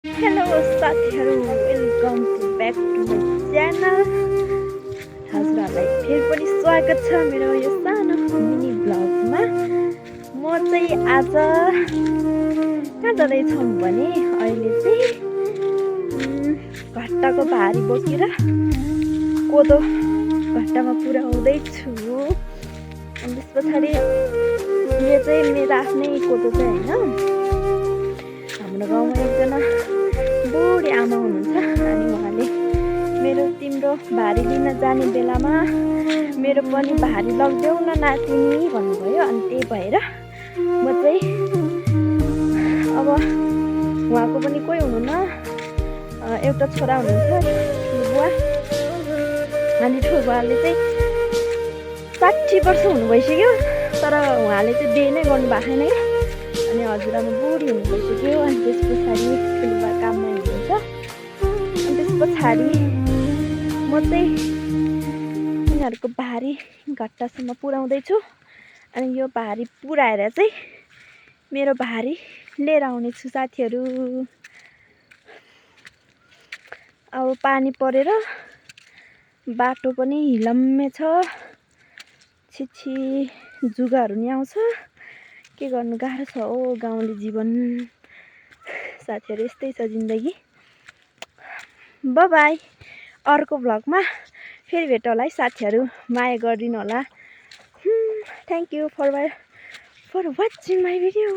Hello साथीहरू, welcome to back to my channel. हजुरहरूलाई फेरि पनि स्वागत छ मेरो यो सानो मिनी ब्लगमा। म चाहिँ आज कहाँ जाँदैछौँ भने अहिले चाहिँ घट्टाको भारी बोकेर कोदो घट्टामा पुर्याउँदैछु। अनि त्यस पछाडि यो चाहिँ मेरो आफ्नै कोदो चाहिँ होइन, हाम्रो गाउँमा एकजना बुढी आमा हुनुहुन्छ अनि उहाँले मेरो तिम्रो भारी लिन जाने बेलामा मेरो पनि भारी लगिदेऊ न नातिनी भन्नुभयो। अनि त्यही भएर म चाहिँ अब उहाँको पनि कोही हुनुहुन्न, एउटा छोरा हुनुहुन्छ ठुलो बुवा, अनि ठुलो बुवाले चाहिँ 60 वर्ष हुनु भइसक्यो, तर उहाँले चाहिँ बिहे नै गर्नु भएको छैन क्या। अनि हजुरआमा बुढी हुनु भइसक्यो। अनि त्यस पछाडि ठुलोबा काममा हुनुहुन्छ। अनि त्यस पछाडि म चाहिँ उनीहरूको भारी घट्टासम्म पुर्याउँदैछु। अनि यो भारी पुर्याएर चाहिँ मेरो भारी लिएर आउनेछु साथीहरू। अब पानी परेर बाटो पनि हिलम्मे छ, छिछि जुगाहरू नि आउँछ, के गर्नु गाह्रो छ हो गाउँले जीवन साथीहरू। यस्तै छ जिन्दगी। बाई, अर्को भ्लगमा फेरि भेट होला है साथीहरू, माया गरिदिनु होला। Thank you for watching my video.